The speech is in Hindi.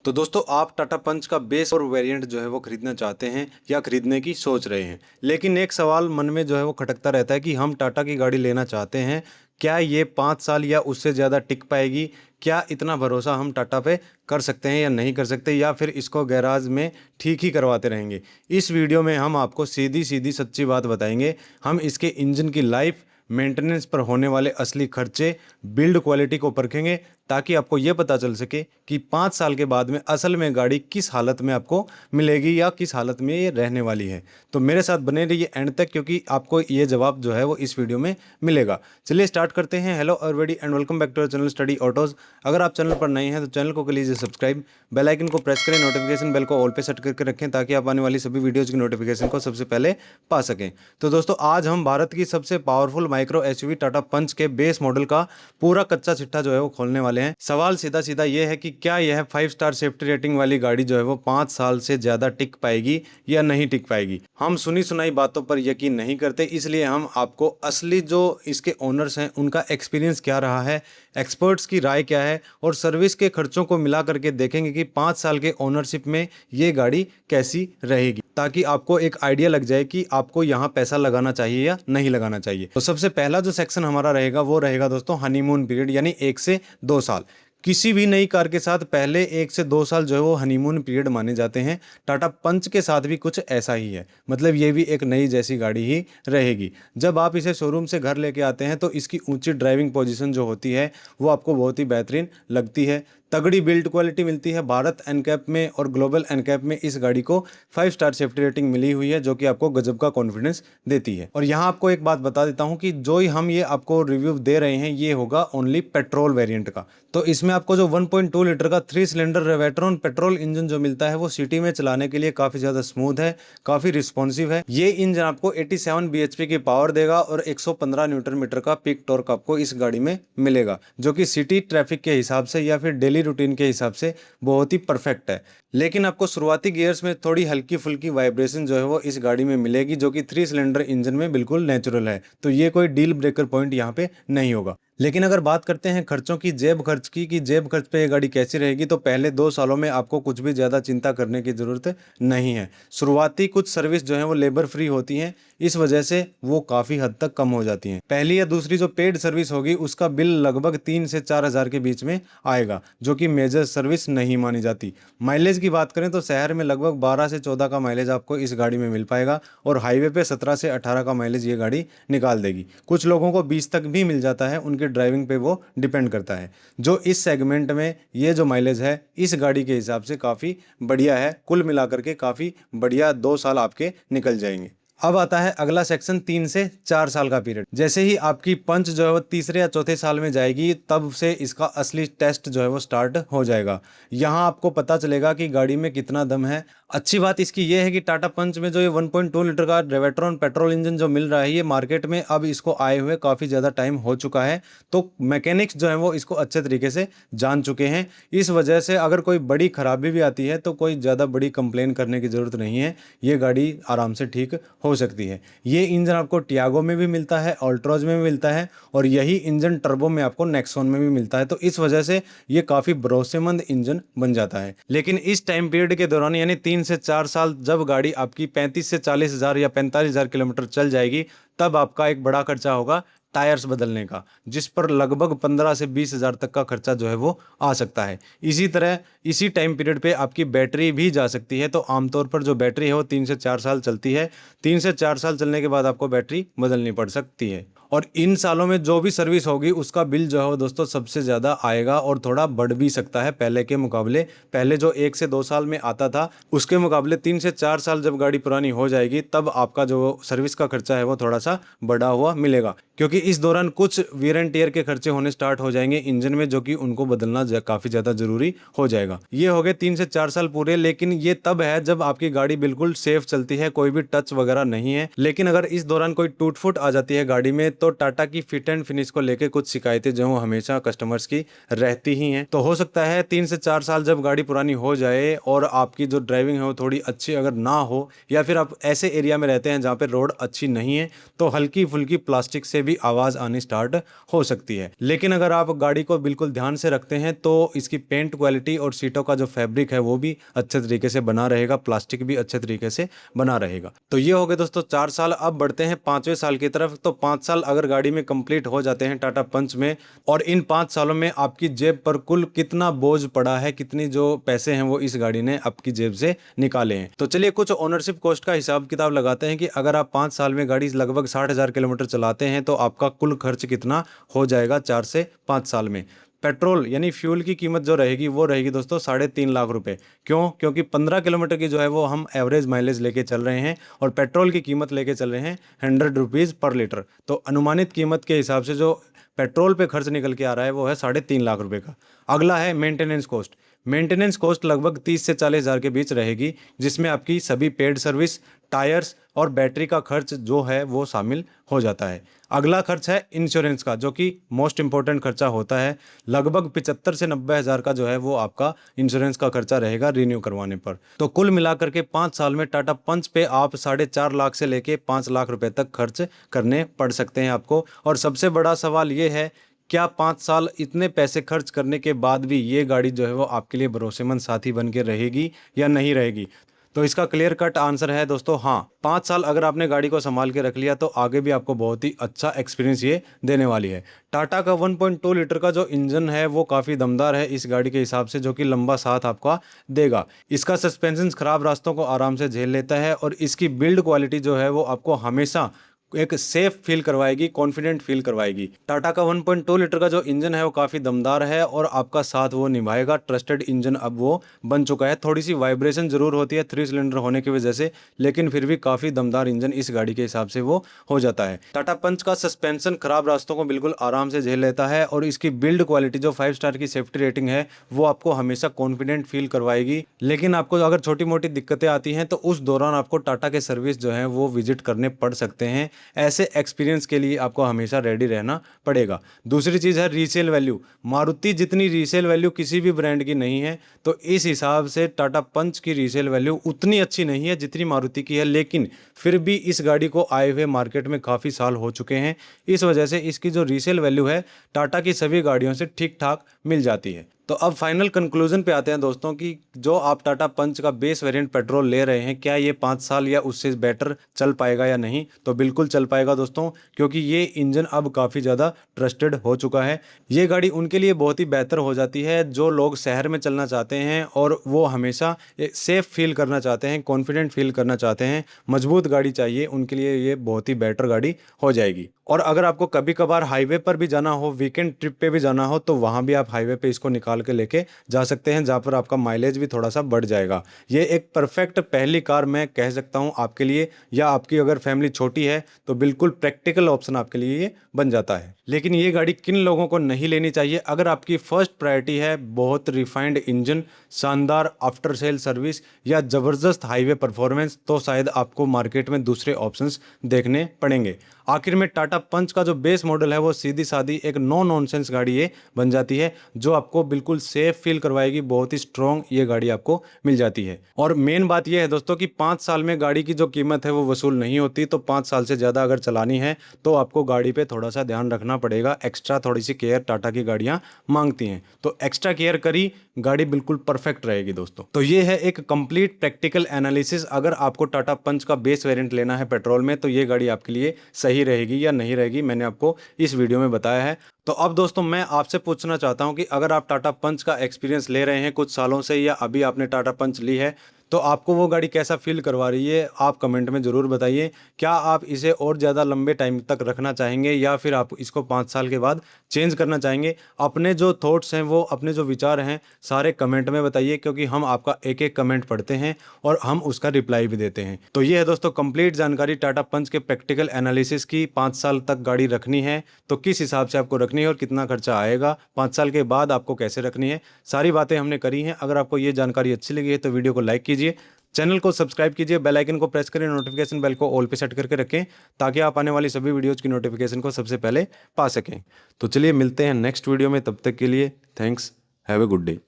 तो दोस्तों आप टाटा पंच का बेस और वेरिएंट जो है वो खरीदना चाहते हैं या खरीदने की सोच रहे हैं, लेकिन एक सवाल मन में जो है वो खटकता रहता है कि हम टाटा की गाड़ी लेना चाहते हैं, क्या ये 5 साल या उससे ज़्यादा टिक पाएगी? क्या इतना भरोसा हम टाटा पे कर सकते हैं या नहीं कर सकते, या फिर इसको गैराज में ठीक ही करवाते रहेंगे? इस वीडियो में हम आपको सीधी सीधी सच्ची बात बताएंगे। हम इसके इंजन की लाइफ, मेंटेनेंस पर होने वाले असली खर्चे, बिल्ड क्वालिटी को परखेंगे, ताकि आपको ये पता चल सके कि 5 साल के बाद में असल में गाड़ी किस हालत में आपको मिलेगी या किस हालत में ये रहने वाली है। तो मेरे साथ बने रहिए एंड तक, क्योंकि आपको ये जवाब जो है वो इस वीडियो में मिलेगा। चलिए स्टार्ट करते हैं। Hello everybody and welcome back to our channel study autos. अगर आप चैनल पर नए हैं तो चैनल को कर लीजिए सब्सक्राइब, बेल आइकन को प्रेस करें, नोटिफिकेशन बेल को ऑल पे सेट करके रखें ताकि आप आने वाली सभी वीडियोज़ की नोटिफिकेशन को सबसे पहले पा सकें। तो दोस्तों आज हम भारत की सबसे पावरफुल माइक्रो एसयूवी टाटा पंच के बेस मॉडल का पूरा कच्चा चिट्ठा जो है वो खोलने वाले हैं। सवाल सीधा सीधा ये है कि क्या यह 5 स्टार सेफ्टी रेटिंग वाली गाड़ी जो है वो 5 साल से ज़्यादा टिक पाएगी या नहीं टिक पाएगी। हम सुनी सुनाई बातों पर यकीन नहीं करते, इसलिए हम आपको असली जो इसके ओनर्स हैं उनका एक्सपीरियंस क्या रहा है, एक्सपर्ट्स की राय क्या है और सर्विस के खर्चों को मिला करके देखेंगे कि 5 साल के ओनरशिप में ये गाड़ी कैसी रहेगी, ताकि आपको एक आइडिया लग जाए कि आपको यहाँ पैसा लगाना चाहिए या नहीं लगाना चाहिए। तो सबसे पहला जो सेक्शन हमारा रहेगा वो रहेगा दोस्तों हनीमून पीरियड, यानी 1 से 2 साल। किसी भी नई कार के साथ पहले 1 से 2 साल जो है वो हनीमून पीरियड माने जाते हैं। टाटा पंच के साथ भी कुछ ऐसा ही है, मतलब ये भी एक नई जैसी गाड़ी ही रहेगी। जब आप इसे शोरूम से घर लेके आते हैं तो इसकी ऊंची ड्राइविंग पोजीशन जो होती है वो आपको बहुत ही बेहतरीन लगती है। तगड़ी बिल्ड क्वालिटी मिलती है। भारत एनकैप में और ग्लोबल एनकैप में इस गाड़ी को 5 स्टार सेफ्टी रेटिंग मिली हुई है, जो कि आपको गजब का कॉन्फिडेंस देती है। और यहाँ आपको एक बात बता देता हूँ कि जो ही हम ये आपको रिव्यू दे रहे हैं ये होगा ओनली पेट्रोल वेरिएंट का। तो इसमें आपको जो 1.2 लीटर का 3 सिलेंडर रेवेट्रॉन पेट्रोल इंजन जो मिलता है वो सिटी में चलाने के लिए काफ़ी ज़्यादा स्मूथ है, काफ़ी रिस्पॉन्सिव है। ये इंजन आपको 87 bhp की पावर देगा और 115 न्यूटन मीटर का पीक टॉर्क आपको इस गाड़ी में मिलेगा, जो कि सिटी ट्रैफिक के हिसाब से या फिर डेली रूटीन के हिसाब से बहुत ही परफेक्ट है। लेकिन आपको शुरुआती गियर्स में थोड़ी हल्की फुल्की वाइब्रेशन जो है वो इस गाड़ी में मिलेगी, जो कि 3 सिलेंडर इंजन में बिल्कुल नेचुरल है। तो ये कोई डील ब्रेकर पॉइंट यहाँ पे नहीं होगा। लेकिन अगर बात करते हैं खर्चों की, जेब खर्च की, कि जेब खर्च पे ये गाड़ी कैसी रहेगी, तो पहले 2 सालों में आपको कुछ भी ज़्यादा चिंता करने की ज़रूरत नहीं है। शुरुआती कुछ सर्विस जो है वो लेबर फ्री होती हैं, इस वजह से वो काफ़ी हद तक कम हो जाती हैं। पहली या दूसरी जो पेड सर्विस होगी उसका बिल लगभग 3 से 4 हज़ार के बीच में आएगा, जो कि मेजर सर्विस नहीं मानी जाती। माइलेज की बात करें तो शहर में लगभग 12 से 14 का माइलेज आपको इस गाड़ी में मिल पाएगा और हाईवे पे 17 से 18 का माइलेज ये गाड़ी निकाल देगी। कुछ लोगों को 20 तक भी मिल जाता है, उनके ड्राइविंग पे वो डिपेंड करता है। जो इस सेगमेंट में ये जो माइलेज है इस गाड़ी के हिसाब से काफ़ी बढ़िया है। कुल मिलाकर के काफ़ी बढ़िया 2 साल आपके निकल जाएंगे। अब आता है अगला सेक्शन 3 से 4 साल का पीरियड। जैसे ही आपकी पंच जो है वो तीसरे या चौथे साल में जाएगी तब से इसका असली टेस्ट जो है वो स्टार्ट हो जाएगा। यहाँ आपको पता चलेगा कि गाड़ी में कितना दम है। अच्छी बात इसकी ये है कि टाटा पंच में जो ये 1.2 लीटर का रेवेट्रॉन पेट्रोल इंजन जो मिल रहा है ये मार्केट में अब इसको आए हुए काफ़ी ज़्यादा टाइम हो चुका है, तो मैकेनिक्स जो है वो इसको अच्छे तरीके से जान चुके हैं। इस वजह से अगर कोई बड़ी खराबी भी आती है तो कोई ज़्यादा बड़ी कंप्लेन करने की ज़रूरत नहीं है, ये गाड़ी आराम से ठीक हो सकती है। ये इंजन आपको टियागो में भी मिलता है, अल्ट्रोज में भी मिलता है और यही इंजन टर्बो में आपको नेक्सॉन में भी मिलता है, तो इस वजह से ये काफ़ी भरोसेमंद इंजन बन जाता है। लेकिन इस टाइम पीरियड के दौरान यानी 3 से 4 साल जब गाड़ी आपकी 35 से 40 हज़ार या 45 हज़ार किलोमीटर चल जाएगी तब आपका एक बड़ा खर्चा होगा टायर्स बदलने का, जिस पर लगभग 15 से 20 हज़ार तक का खर्चा जो है वो आ सकता है। इसी तरह इसी टाइम पीरियड पे आपकी बैटरी भी जा सकती है, तो आमतौर पर जो बैटरी है वो 3 से 4 साल चलती है। 3 से 4 साल चलने के बाद आपको बैटरी बदलनी पड़ सकती है और इन सालों में जो भी सर्विस होगी उसका बिल जो है वो दोस्तों सबसे ज़्यादा आएगा और थोड़ा बढ़ भी सकता है पहले के मुकाबले। पहले जो 1 से 2 साल में आता था उसके मुकाबले 3 से 4 साल जब गाड़ी पुरानी हो जाएगी तब आपका जो सर्विस का खर्चा है वो थोड़ा सा बढ़ा हुआ मिलेगा, क्योंकि इस दौरान कुछ वियर एंड टियर के खर्चे होने स्टार्ट हो जाएंगे इंजन में, जो कि उनको बदलना काफ़ी ज़्यादा जरूरी हो जाएगा। ये हो गए 3 से 4 साल पूरे, लेकिन ये तब है जब आपकी गाड़ी बिल्कुल सेफ चलती है, कोई भी टच वगैरह नहीं है। लेकिन अगर इस दौरान कोई टूट फूट आ जाती है गाड़ी में तो टाटा की फिट एंड फिनिश को लेके कुछ शिकायतें जो हैं हमेशा कस्टमर्स की रहती ही हैं। तो हो सकता है 3 से 4 साल जब गाड़ी पुरानी हो जाए और आपकी जो ड्राइविंग है वो थोड़ी अच्छी अगर ना हो, या फिर आप ऐसे एरिया में रहते हैं जहाँ पे रोड अच्छी नहीं है, तो हल्की फुल्की प्लास्टिक से भी आवाज़ आनी स्टार्ट हो सकती है। लेकिन अगर आप गाड़ी को बिल्कुल ध्यान से रखते हैं तो इसकी पेंट क्वालिटी और सीटों का जो फैब्रिक है वो भी अच्छे तरीके से बना रहेगा, प्लास्टिक भी अच्छे तरीके से बना रहेगा। तो ये हो गए दोस्तों 4 साल। अब बढ़ते हैं 5वें साल की तरफ। तो 5 साल अगर गाड़ी में कंप्लीट हो जाते हैं टाटा पंच में, और इन 5 सालों में आपकी जेब पर कुल कितना बोझ पड़ा है, कितनी जो पैसे हैं वो इस गाड़ी ने आपकी जेब से निकाले हैं। तो चलिए कुछ ओनरशिप कॉस्ट का हिसाब किताब लगाते हैं कि अगर आप 5 साल में गाड़ी लगभग 60,000 किलोमीटर चलाते हैं तो आपका कुल खर्च कितना हो जाएगा 4 से 5 साल में। पेट्रोल यानी फ्यूल की कीमत जो रहेगी वो रहेगी दोस्तों 3.5 लाख रुपए। क्यों? क्योंकि 15 किलोमीटर की जो है वो हम एवरेज माइलेज लेके चल रहे हैं और पेट्रोल की कीमत लेके चल रहे हैं 100 रुपीज़ पर लीटर। तो अनुमानित कीमत के हिसाब से जो पेट्रोल पे खर्च निकल के आ रहा है वो है 3.5 लाख रुपए का। अगला है मेंटेनेंस कॉस्ट। मेंटेनेंस कॉस्ट लगभग 30 से 40 हज़ार के बीच रहेगी, जिसमें आपकी सभी पेड सर्विस, टायर्स और बैटरी का खर्च जो है वो शामिल हो जाता है। अगला खर्च है इंश्योरेंस का, जो कि मोस्ट इंपॉर्टेंट खर्चा होता है। लगभग 75 से 90 हज़ार का जो है वो आपका इंश्योरेंस का खर्चा रहेगा रिन्यू करवाने पर। तो कुल मिलाकर के 5 साल में टाटा पंच पे आप 4.5 लाख से लेके 5 लाख रुपए तक खर्च करने पड़ सकते हैं आपको। और सबसे बड़ा सवाल ये है, क्या 5 साल इतने पैसे खर्च करने के बाद भी ये गाड़ी जो है वो आपके लिए भरोसेमंद साथी बन के रहेगी या नहीं रहेगी? तो इसका क्लियर कट आंसर है दोस्तों हाँ। 5 साल अगर आपने गाड़ी को संभाल के रख लिया तो आगे भी आपको बहुत ही अच्छा एक्सपीरियंस ये देने वाली है। टाटा का 1.2 लीटर का जो इंजन है वो काफ़ी दमदार है इस गाड़ी के हिसाब से, जो कि लंबा साथ आपका देगा। इसका सस्पेंशन खराब रास्तों को आराम से झेल लेता है और इसकी बिल्ड क्वालिटी जो है वो आपको हमेशा एक सेफ फील करवाएगी, कॉन्फिडेंट फील करवाएगी। टाटा का 1.2 लीटर का जो इंजन है वो काफ़ी दमदार है और आपका साथ वो निभाएगा। ट्रस्टेड इंजन अब वो बन चुका है। थोड़ी सी वाइब्रेशन ज़रूर होती है 3 सिलेंडर होने की वजह से, लेकिन फिर भी काफ़ी दमदार इंजन इस गाड़ी के हिसाब से वो हो जाता है। टाटा पंच का सस्पेंशन खराब रास्तों को बिल्कुल आराम से झेल लेता है और इसकी बिल्ड क्वालिटी जो 5 स्टार की सेफ्टी रेटिंग है वो आपको हमेशा कॉन्फिडेंट फील करवाएगी। लेकिन आपको अगर छोटी मोटी दिक्कतें आती हैं तो उस दौरान आपको टाटा के सर्विस जो है वो विजिट करने पड़ सकते हैं। ऐसे एक्सपीरियंस के लिए आपको हमेशा रेडी रहना पड़ेगा। दूसरी चीज़ है रीसेल वैल्यू। मारुति जितनी रीसेल वैल्यू किसी भी ब्रांड की नहीं है, तो इस हिसाब से टाटा पंच की रीसेल वैल्यू उतनी अच्छी नहीं है जितनी मारुति की है, लेकिन फिर भी इस गाड़ी को आए हुए मार्केट में काफ़ी साल हो चुके हैं। इस वजह से इसकी जो रीसेल वैल्यू है टाटा की सभी गाड़ियों से ठीक ठाक मिल जाती है। तो अब फाइनल कंक्लूजन पे आते हैं दोस्तों कि जो आप टाटा पंच का बेस वेरिएंट पेट्रोल ले रहे हैं, क्या ये 5 साल या उससे बेटर चल पाएगा या नहीं? तो बिल्कुल चल पाएगा दोस्तों, क्योंकि ये इंजन अब काफ़ी ज़्यादा ट्रस्टेड हो चुका है। ये गाड़ी उनके लिए बहुत ही बेहतर हो जाती है जो लोग शहर में चलना चाहते हैं और वो हमेशा सेफ फील करना चाहते हैं, कॉन्फिडेंट फील करना चाहते हैं, मजबूत गाड़ी चाहिए, उनके लिए ये बहुत ही बेटर गाड़ी हो जाएगी। और अगर आपको कभी कभार हाईवे पर भी जाना हो, वीकेंड ट्रिप पे भी जाना हो, तो वहाँ भी आप हाईवे पे इसको निकाल के लेके जा सकते हैं, जहाँ पर आपका माइलेज भी थोड़ा सा बढ़ जाएगा। ये एक परफेक्ट पहली कार मैं कह सकता हूँ आपके लिए, या आपकी अगर फैमिली छोटी है तो बिल्कुल प्रैक्टिकल ऑप्शन आपके लिए ये बन जाता है। लेकिन ये गाड़ी किन लोगों को नहीं लेनी चाहिए? अगर आपकी फर्स्ट प्रायोरिटी है बहुत रिफाइंड इंजन, शानदार आफ्टर सेल सर्विस या ज़बरदस्त हाईवे परफॉर्मेंस, तो शायद आपको मार्केट में दूसरे ऑप्शंस देखने पड़ेंगे। आखिर में टाटा पंच का जो बेस मॉडल है वो सीधी सादी एक नो नॉनसेंस गाड़ी ये बन जाती है, जो आपको बिल्कुल सेफ फील करवाएगी। बहुत ही स्ट्रॉन्ग ये गाड़ी आपको मिल जाती है। और मेन बात ये है दोस्तों कि 5 साल में गाड़ी की जो कीमत है वो वसूल नहीं होती, तो 5 साल से ज़्यादा अगर चलानी है तो आपको गाड़ी पे थोड़ा सा ध्यान रखना पड़ेगा। एक्स्ट्रा थोड़ी सी केयर टाटा की गाड़ियाँ मांगती हैं, तो एक्स्ट्रा केयर करी गाड़ी बिल्कुल परफेक्ट रहेगी दोस्तों। तो ये है एक कंप्लीट प्रैक्टिकल एनालिसिस। अगर आपको टाटा पंच का बेस वेरिएंट लेना है पेट्रोल में तो ये गाड़ी आपके लिए सही रहेगी या नहीं रहेगी, मैंने आपको इस वीडियो में बताया है। तो अब दोस्तों मैं आपसे पूछना चाहता हूं कि अगर आप टाटा पंच का एक्सपीरियंस ले रहे हैं कुछ सालों से, या अभी आपने टाटा पंच ली है, तो आपको वो गाड़ी कैसा फील करवा रही है आप कमेंट में ज़रूर बताइए। क्या आप इसे और ज़्यादा लंबे टाइम तक रखना चाहेंगे या फिर आप इसको 5 साल के बाद चेंज करना चाहेंगे? अपने जो थॉट्स हैं वो, अपने जो विचार हैं सारे कमेंट में बताइए, क्योंकि हम आपका एक एक कमेंट पढ़ते हैं और हम उसका रिप्लाई भी देते हैं। तो ये है दोस्तों कंप्लीट जानकारी टाटा पंच के प्रैक्टिकल एनालिसिस की। 5 साल तक गाड़ी रखनी है तो किस हिसाब से आपको रखनी है और कितना खर्चा आएगा, 5 साल के बाद आपको कैसे रखनी है, सारी बातें हमने करी हैं। अगर आपको ये जानकारी अच्छी लगी है तो वीडियो को लाइक कीजिए, चैनल को सब्सक्राइब कीजिए, बेल आइकन को प्रेस करें, नोटिफिकेशन बेल को ऑल पे सेट करके रखें ताकि आप आने वाली सभी वीडियोज़ की नोटिफिकेशन को सबसे पहले पा सकें। तो चलिए मिलते हैं नेक्स्ट वीडियो में, तब तक के लिए thanks, have a good day.